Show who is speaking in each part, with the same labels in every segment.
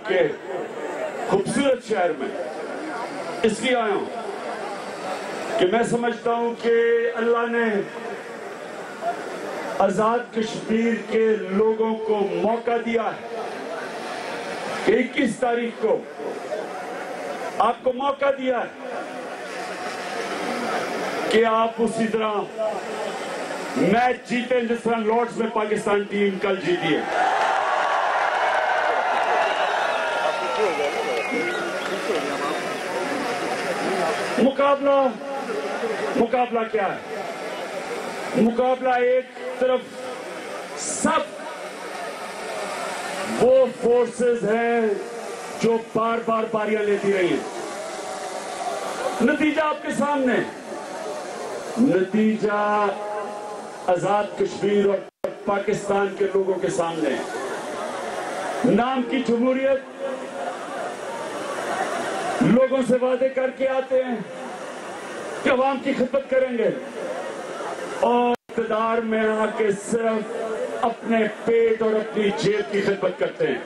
Speaker 1: کے خوبصورت شہر میں اس لیے آیا ہوں کہ میں سمجھتا ہوں کہ اللہ نے آزاد کشمیر کے لوگوں کو موقع دیا ہے کہ 21 تاریخ کو آپ کو موقع دیا ہے کہ آپ اسی طرح میچ جیتے جس طرح لارڈز میں پاکستان ٹیم کل جیتی ہے. مقابلہ کیا ہے؟ مقابلہ ایک طرف سب وہ فورسز ہیں جو بار بار باریاں لیتی رہی ہیں. نتیجہ آپ کے سامنے، نتیجہ آزاد کشمیر اور پاکستان کے لوگوں کے سامنے. نام کی جمہوریت لوگوں سے وعدے کر کے آتے ہیں کہ عوام کی خدمت کریں گے اور اقتدار میں آ کے صرف اپنے پیٹ اور اپنی جیب کی خدمت کرتے ہیں.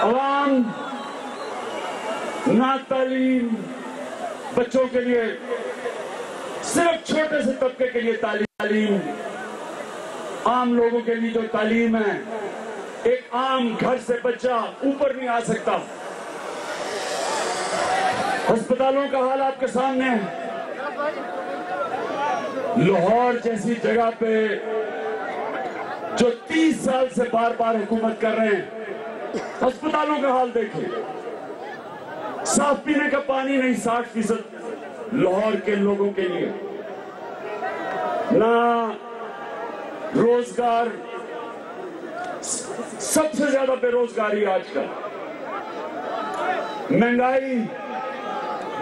Speaker 1: عوام نا تعلیم بچوں کے لیے، صرف چھوٹے سے طبقے کے لیے تعلیم، عام لوگوں کے لیے جو تعلیم ہے، ایک عام گھر سے بچہ اوپر نہیں آ سکتا. ہسپتالوں کا حال آپ کے سامنے ہے. لاہور جیسی جگہ پہ جو 30 سال سے بار بار حکومت کر رہے ہیں، ہسپتالوں کا حال دیکھیں. صاف پینے کا پانی نہیں 60% لاہور کے لوگوں کے لیے. نہ روزگار، سب سے زیادہ بے روزگاری آج کل. مہنگائی،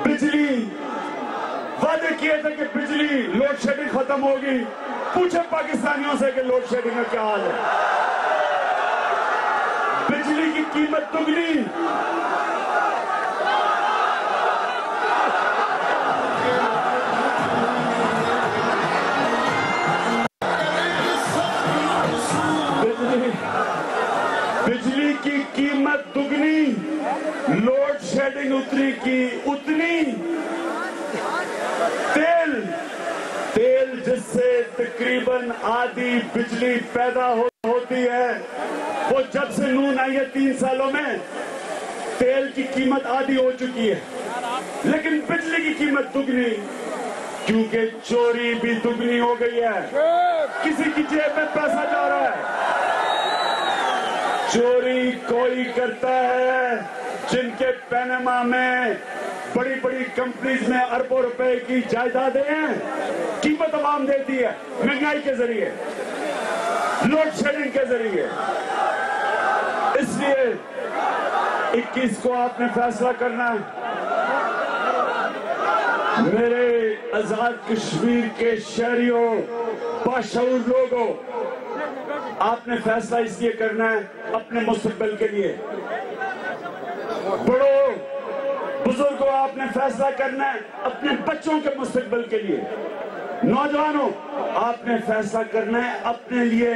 Speaker 1: بجلی، وعدے کیے تھے کہ بجلی لوڈ شیڈنگ ختم ہوگی. پوچھے پاکستانیوں سے کہ لوڈ شیڈنگ کا کیا حال ہے. بجلی کی قیمت دگنی. بجلی کی قیمت دگنی، لوڈ شیڈنگ اتنی کی اتنی. تیل جس سے تقریباً آدھی بجلی پیدا ہوتی ہے، وہ جب سے نون آئی ہے 3 سالوں میں تیل کی قیمت آدھی ہو چکی ہے، لیکن بجلی کی قیمت دگنی، کیونکہ چوری بھی دگنی ہو گئی ہے. کسی کی جیب میں پیسہ جا رہا ہے. چوری کوئی کرتا ہے جن کے پینما میں بڑی بڑی کمپنیز میں اربوں روپے کی جائیدادیں ہیں. قیمت عوام دیتی ہے مہنگائی کے ذریعے، لوڈ شیڈنگ کے ذریعے. اس لیے 21 کو آپ نے فیصلہ کرنا ہے. میرے آزاد کشمیر کے شہریوں، باشعور لوگوں، آپ نے فیصلہ اس لیے کرنا ہے اپنے مستقبل کے لیے. بڑوں بزرگوں، آپ نے فیصلہ کرنا ہے اپنے بچوں کے مستقبل کے لیے. نوجوانوں، آپ نے فیصلہ کرنا ہے اپنے لیے،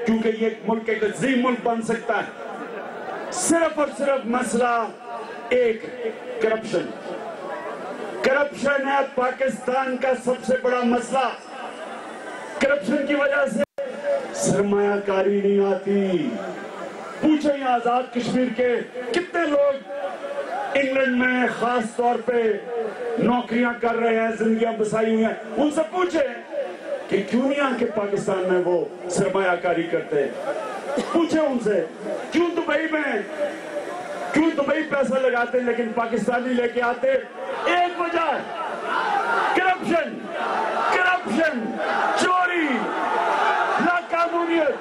Speaker 1: کیونکہ یہ ملک ایک عظیم ملک بن سکتا ہے. صرف اور صرف مسئلہ ایک، کرپشن. کرپشن ہے پاکستان کا سب سے بڑا مسئلہ. کرپشن کی وجہ سے سرمایہ کاری نہیں آتی. پوچھیں یہاں آزاد کشمیر کے کتنے لوگ انگلینڈ میں خاص طور پہ نوکریاں کر رہے ہیں، زندگیاں بسائی ہوئی ہیں. ان سے پوچھیں کہ کیوں نہیں آ کے پاکستان میں وہ سرمایہ کاری کرتے. پوچھیں ان سے کیوں دبئی پیسہ لگاتے لیکن پاکستانی لے کے آتے. ایک وجہ ہے کرپشن، چوری، لاقانونیت.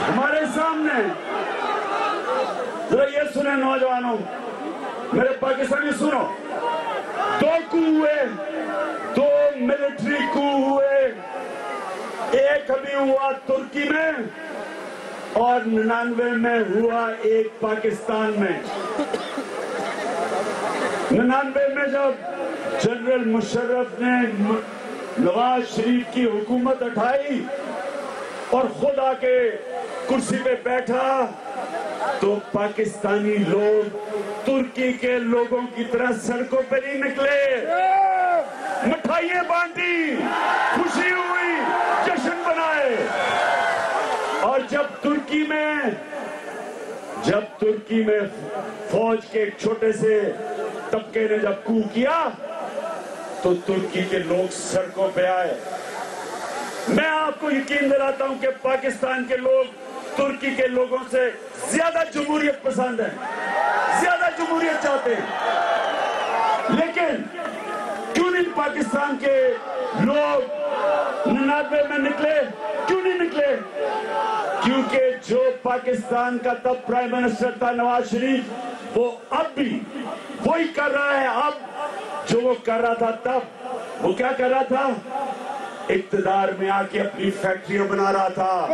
Speaker 1: ہمارے سامنے ذرا یہ سنیں نوجوانوں، میرے پاکستانی سنو. 2 کو ہوئے، 2 ملٹری کو ہوئے. ایک ابھی ہوا ترکی میں اور 99 میں ہوا ایک پاکستان میں. 99 میں جب جنرل مشرف نے نواز شریف کی حکومت اٹھائی اور خود آ کے کرسی پہ بیٹھا تو پاکستانی لوگ ترکی کے لوگوں کی طرح سڑکوں پہ نہیں نکلے، مٹھائیاں بانٹی، خوشی ہوئی، جشن منائے۔ اور جب ترکی میں فوج کے ایک چھوٹے سے طبقے نے جب کو کیا تو ترکی کے لوگ سڑکوں پہ آئے۔ میں آپ کو یقین دلاتا ہوں کہ پاکستان کے لوگ ترکی کے لوگوں سے زیادہ جمہوریت پسند ہیں، زیادہ جمہوریت چاہتے ہیں۔ لیکن کیوں نہیں پاکستان کے لوگ 99 میں نکلے؟ کیوں نہیں نکلے؟ کیونکہ جو پاکستان کا تب پرائم منسٹر تھا نواز شریف، وہ اب بھی وہی کر رہا ہے۔ اب جو وہ کر رہا تھا تب، وہ کیا کر رہا تھا؟ اقتدار میں آ کے اپنی فیکٹریاں بنا رہا تھا،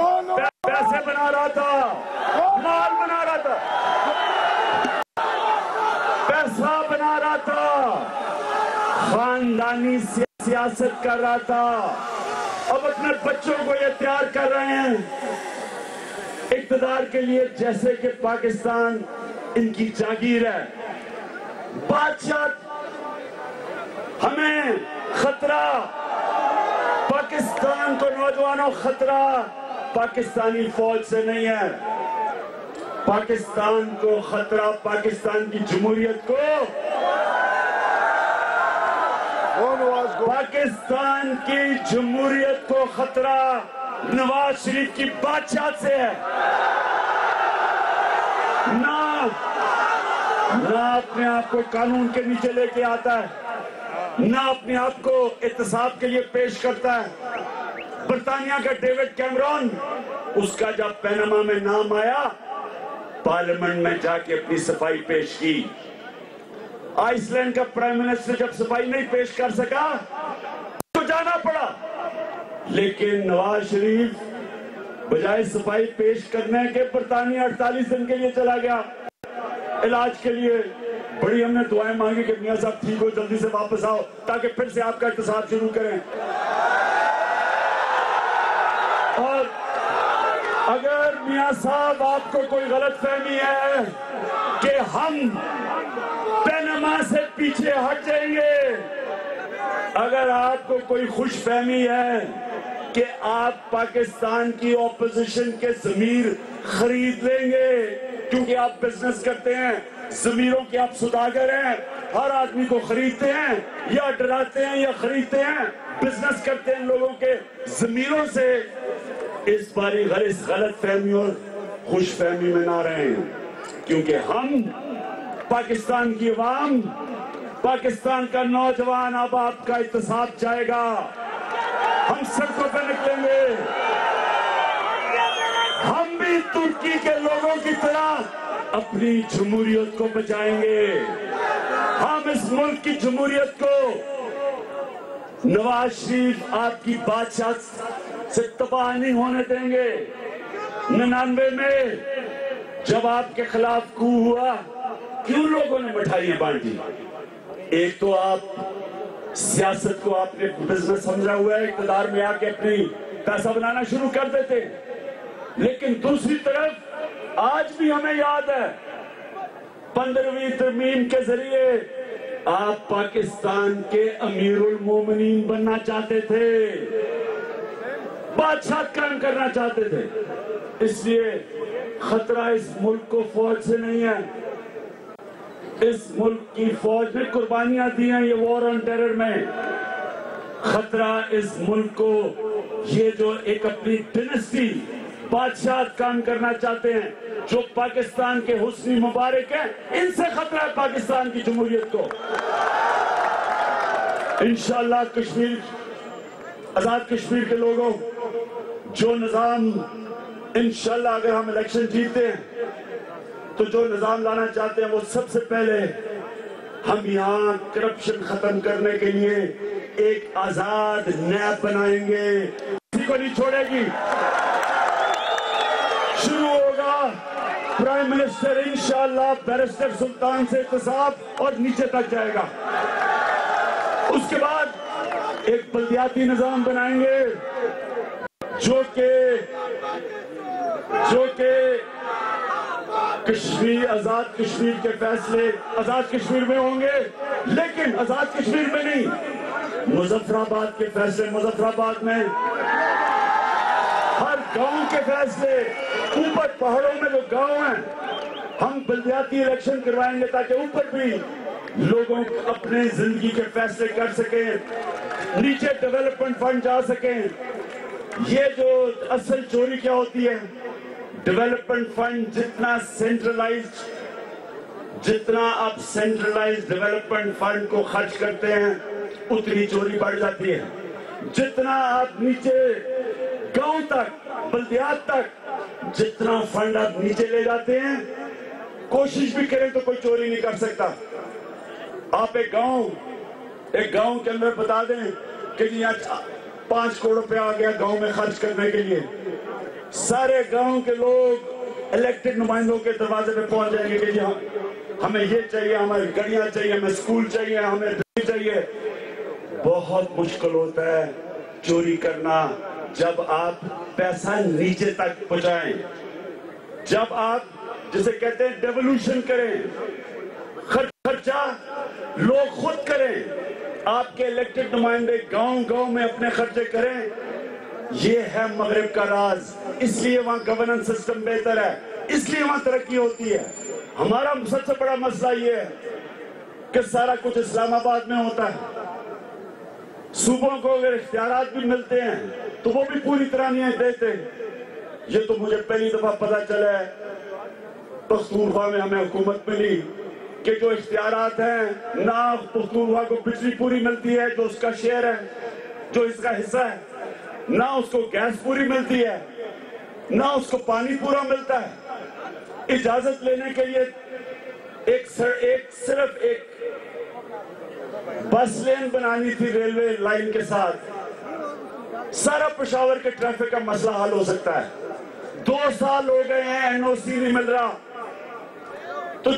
Speaker 1: پیسے بنا رہا تھا، مال بنا رہا تھا، پیسہ بنا رہا تھا، خاندانی سیاست کر رہا تھا۔ اب اپنے بچوں کو یہ تیار کر رہے ہیں اقتدار کے لیے، جیسے کہ پاکستان ان کی جاگیر ہے۔ بادشاہ ہمیں خطرہ، پاکستان کو نوجوانوں خطرہ پاکستانی فوج سے نہیں ہے، پاکستان کو خطرہ پاکستان کی جمہوریت کو، پاکستان کی جمہوریت کو خطرہ نواز شریف کی بادشاہت سے ہے۔ نہ اپنے آپ کو قانون کے نیچے لے کے آتا ہے، نہ اپنے آپ کو احتساب کے لیے پیش کرتا ہے۔ برطانیہ کا ڈیوڈ کیمرون، اس کا جب پیناما میں نام آیا، پارلیمنٹ میں جا کے اپنی صفائی پیش کی۔ آئس لینڈ کا پرائم منسٹر جب صفائی نہیں پیش کر سکا تو جانا پڑا، لیکن نواز شریف بجائے صفائی پیش کرنے کے برطانیہ 48 دن کے لیے چلا گیا علاج کے لیے۔ بڑی ہم نے دعائیں مانگی کہ میاں صاحب ٹھیک ہو، جلدی سے واپس آؤ تاکہ پھر سے آپ کا احتساب شروع کریں۔ اور اگر میاں صاحب آپ کو کوئی غلط فہمی ہے کہ ہم پیناما سے پیچھے ہٹ جائیں گے، اگر آپ کو کوئی خوش فہمی ہے کہ آپ پاکستان کی اپوزیشن کے ضمیر خرید لیں گے کیونکہ آپ بزنس کرتے ہیں، ضمیروں کے آپ سوداگر ہیں، ہر آدمی کو خریدتے ہیں یا ڈراتے ہیں یا خریدتے ہیں، بزنس کرتے ہیں لوگوں کے ضمیروں سے، اس باری غلط فہمی اور خوش فہمی میں نہ رہے ہیں، کیونکہ ہم پاکستان کی عوام، پاکستان کا نوجوان اب آپ کا احتساب چاہے گا۔ ہم سڑکوں پہ نکلیں گے، ہم بھی ترکی کے لوگوں کی طرح اپنی جمہوریت کو بچائیں گے۔ ہم اس ملک کی جمہوریت کو نواز شریف آپ کی بادشاہت سے تباہ نہیں ہونے دیں گے۔ 99 میں جب آپ کے خلاف کو ہوا، کیوں لوگوں نے مٹھائیاں بانٹی؟ ایک تو آپ سیاست کو آپ نے بزنس سمجھا ہوا ہے، اقتدار میں آ کے اپنی پیسہ بنانا شروع کر دیتے، لیکن دوسری طرف آج بھی ہمیں یاد ہے 15ویں ترمیم کے ذریعے آپ پاکستان کے امیر المومنین بننا چاہتے تھے، بادشاہ قائم کرنا چاہتے تھے۔ اس لیے خطرہ اس ملک کو فوج سے نہیں ہے، اس ملک کی فوج نے قربانیاں دی ہیں یہ وار آن ٹیرر میں۔ خطرہ اس ملک کو یہ جو ایک اپنی ڈینسٹی بادشاہت کام کرنا چاہتے ہیں، جو پاکستان کے حسنی مبارک ہیں، ان سے خطرہ ہے پاکستان کی جمہوریت کو۔ انشاءاللہ کشمیر، آزاد کشمیر کے لوگوں، جو نظام انشاءاللہ اگر ہم الیکشن جیتے ہیں تو جو نظام لانا چاہتے ہیں وہ سب سے پہلے ہم یہاں کرپشن ختم کرنے کے لیے ایک آزاد نیب بنائیں گے، کسی کو نہیں چھوڑے گی۔ شروع ہوگا پرائم منسٹر انشاءاللہ بیرسٹر سلطان سے احتساب اور نیچے تک جائے گا. اس کے بعد ایک بلدیاتی نظام بنائیں گے جو کہ کشمیر، آزاد کشمیر کے فیصلے آزاد کشمیر میں ہوں گے، لیکن آزاد کشمیر میں نہیں، مظفر آباد کے فیصلے مظفر آباد میں، ہر گاؤں کے فیصلے، اوپر پہاڑوں میں جو گاؤں ہیں ہم بلدیاتی الیکشن کروائیں گے تاکہ اوپر بھی لوگوں اپنے زندگی کے فیصلے کر سکیں، نیچے ڈیولپمنٹ فنڈ جا سکیں. یہ جو اصل چوری کیا ہوتی ہے، ڈیولپمنٹ فنڈ جتنا آپ سینٹرلائز ڈیولپمنٹ فنڈ کو خرچ کرتے ہیں اتنی چوری بڑھ جاتی ہے. جتنا آپ نیچے گاؤں تک، بلدیات تک جتنا فنڈ آپ نیچے لے جاتے ہیں، کوشش بھی کریں تو کوئی چوری نہیں کر سکتا. آپ ایک گاؤں کے اندر بتا دیں کہ جی 5 کروڑ روپے آ گیا گاؤں میں خرچ کرنے کے لیے، سارے گاؤں کے لوگ الیکٹڈ نمائندوں کے دروازے پہ پہنچ جائیں گے کہ جی ہمیں یہ چاہیے، ہمیں گاڑیاں چاہیے، ہمیں اسکول چاہیے، ہمیں دلی چاہیے. بہت مشکل ہوتا ہے چوری کرنا جب آپ پیسہ نیچے تک پہنچائیں، جب آپ جسے کہتے ہیں ڈیولوشن کریں، خرچہ لوگ خود کریں، آپ کے الیکٹڈ نمائندے گاؤں میں اپنے خرچے کریں. یہ ہے مغرب کا راز، اس لیے وہاں گورننس سسٹم بہتر ہے، اس لیے وہاں ترقی ہوتی ہے. ہمارا سب سے بڑا مسئلہ یہ ہے کہ سارا کچھ اسلام آباد میں ہوتا ہے. صوبوں کو اگر اختیارات بھی ملتے ہیں تو وہ بھی پوری طرح نہیں دیتے. یہ تو مجھے پہلی دفعہ پتا چلا ہے پختونخوا میں ہمیں حکومت ملی کہ جو اختیارات ہیں نہ پختونخوا کو بجلی پوری ملتی ہے جو اس کا شیئر ہے، جو اس کا حصہ ہے، نہ اس کو گیس پوری ملتی ہے، نہ اس کو پانی پورا ملتا ہے. اجازت لینے کے لیے صرف ایک بس لین بنانی تھی ریلوے لائن کے ساتھ، سارا پشاور کے ٹریفک کا مسئلہ حل ہو سکتا ہے. 2 سال ہو گئے ہیں این او سی نہیں مل رہا. تو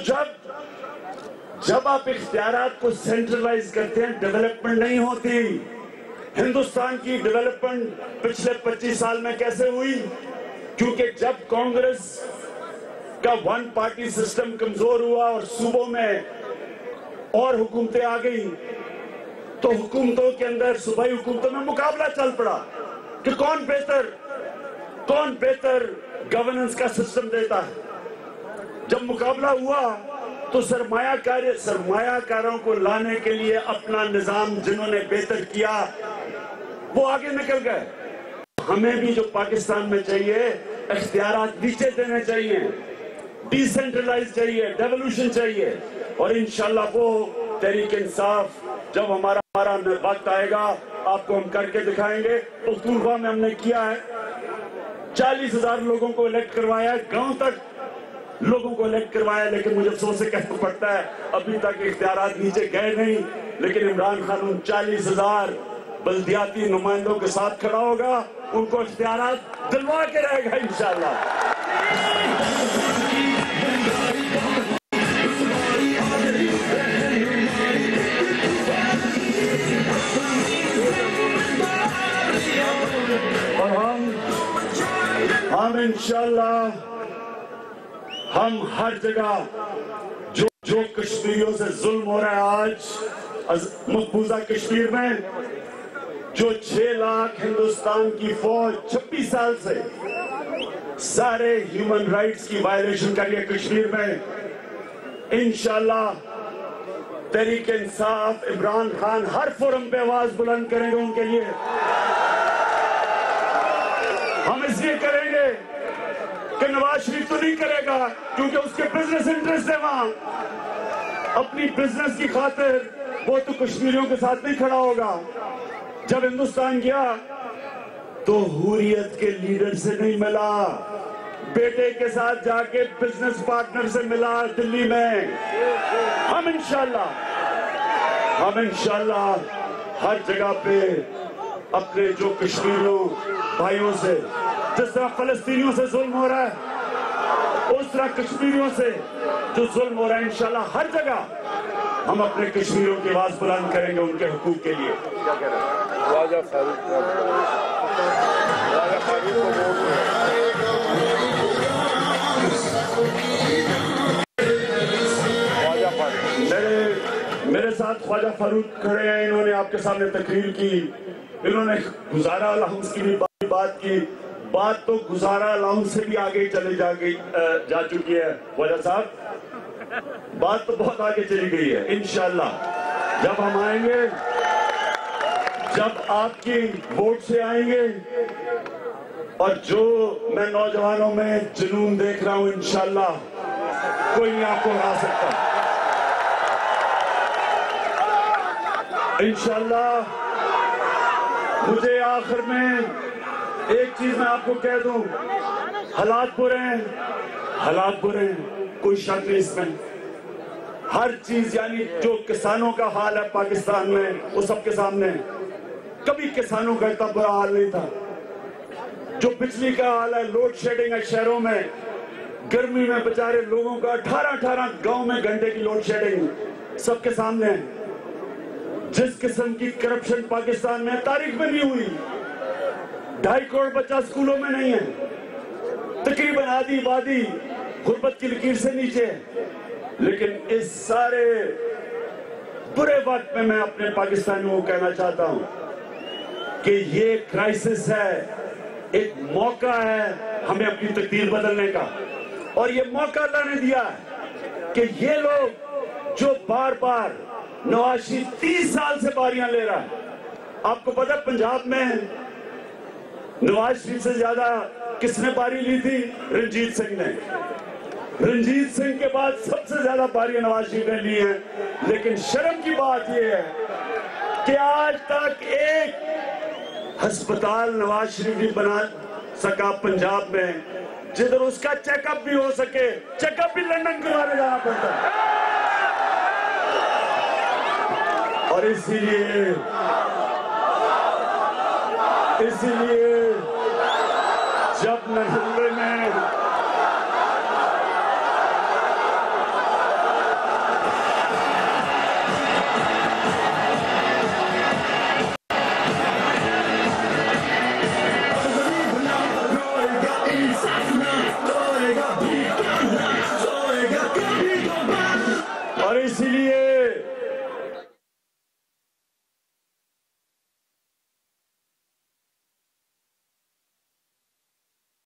Speaker 1: جب آپ اختیارات کو سینٹرلائز کرتے ہیں ڈیولپمنٹ نہیں ہوتی. ہندوستان کی ڈیولپمنٹ پچھلے 25 سال میں کیسے ہوئی؟ کیونکہ جب کانگریس کا 1 پارٹی سسٹم کمزور ہوا اور صوبوں میں اور حکومتیں آ گئی تو حکومتوں کے اندر صوبائی حکومتوں میں مقابلہ چل پڑا کہ کون بہتر گورننس کا سسٹم دیتا ہے. جب مقابلہ ہوا تو سرمایہ کاروں کو لانے کے لیے اپنا نظام جنہوں نے بہتر کیا وہ آگے نکل گئے. ہمیں بھی جو پاکستان میں چاہیے اختیارات نیچے دینے چاہیے، ڈی سینٹرلائز چاہیے، ڈیولوشن چاہیے. اور انشاءاللہ وہ تحریک انصاف جب ہمارا وقت آئے گا آپ کو ہم کر کے دکھائیں گے. پختونخوا میں ہم نے کیا ہے، 40,000 لوگوں کو الیکٹ کروایا ہے، گاؤں تک لوگوں کو الیکٹ کروایا. لیکن مجھے افسوس سے کہنا پڑتا ہے ابھی تک اختیارات نیچے گئے نہیں. لیکن عمران خان ان 40,000 بلدیاتی نمائندوں کے ساتھ کھڑا ہوگا، ان کو اختیارات دلوا کے رہے گا انشاءاللہ. اور ہم انشاءاللہ ہم ہر جگہ جو کشمیریوں سے ظلم ہو رہا ہے آج مقبوضہ کشمیر میں، جو 6 لاکھ ہندوستان کی فوج 26 سال سے سارے ہیومن رائٹس کی وائلیشن کر رہی ہے کشمیر میں، انشاءاللہ تحریک انصاف عمران خان ہر فورم پہ آواز بلند کریں گے ان کے لیے. ہم اس لیے کریں گے کہ نواز شریف تو نہیں کرے گا کیونکہ اس کے بزنس انٹرسٹ ہے وہاں، اپنی بزنس کی خاطر وہ تو کشمیریوں کے ساتھ نہیں کھڑا ہوگا. جب ہندوستان گیا تو حریت کے لیڈر سے نہیں ملا، بیٹے کے ساتھ جا کے بزنس پارٹنر سے ملا دلی میں. ہم انشاءاللہ ہر جگہ پہ اپنے جو کشمیریوں بھائیوں سے، جس طرح فلسطینیوں سے ظلم ہو رہا ہے اس طرح کشمیریوں سے جو ظلم ہو رہا ہے انشاءاللہ ہر جگہ ہم اپنے کشمیریوں کی آواز بلند کریں گے ان کے حقوق کے لیے.
Speaker 2: خواجہ فاروق
Speaker 1: میرے ساتھ خواجہ فاروق کھڑے ہیں. انہوں نے آپ کے سامنے تقریر کی. انہوں نے گزارا الاؤنس کی بھی بات کی. بات تو گزارا الاؤنس سے بھی آگے چلے جا چکی ہے خواجہ صاحب. بات تو بہت آگے چلی گئی ہے. انشاءاللہ جب ہم آئیں گے, جب آپ کی ووٹ سے آئیں گے, اور جو میں نوجوانوں میں جنون دیکھ رہا ہوں انشاءاللہ کوئی نہیں آپ کو ہرا سکتا. انشاءاللہ مجھے آخر میں ایک چیز میں آپ کو کہہ دوں, حالات برے ہیں, حالات برے ہیں, کوئی شک نہیں اس میں. ہر چیز یعنی جو کسانوں کا حال ہے پاکستان میں وہ سب کے سامنے ہے. کبھی کسانوں کا اتنا برا حال نہیں تھا. جو بجلی کا حال ہے, لوڈ شیڈنگ ہے شہروں میں, گرمی میں بیچارے لوگوں کا 18 گاؤں میں گھنٹے کی لوڈ شیڈنگ سب کے سامنے ہے. جس قسم کی کرپشن پاکستان میں تاریخ میں نہیں ہوئی. 2.5 کروڑ بچہ سکولوں میں نہیں ہے. تقریباً آدھی آبادی غربت کی لکیر سے نیچے ہے. لیکن اس سارے برے وقت میں اپنے پاکستانیوں کو کہنا چاہتا ہوں کہ یہ کرائسس ہے, ایک موقع ہے ہمیں اپنی تقدیر بدلنے کا. اور یہ موقع اللہ نے دیا ہے کہ یہ لوگ جو بار بار نواز شریف 30 سال سے باریاں لے رہا ہے. آپ کو پتہ پنجاب میں نواز شریف سے زیادہ کس نے باری لی تھی؟ رنجیت سنگھ نے. رنجیت سنگھ کے بعد سب سے زیادہ باریاں نواز شریف نے لی ہیں. لیکن شرم کی بات یہ ہے کہ آج تک ایک ہسپتال نواز شریف بھی بنا سکا پنجاب میں جدھر اس کا چیک اپ بھی ہو سکے. چیک اپ بھی لندن کروانے جانا پڑتا ہے. اور اسی لیے جب نومبر میں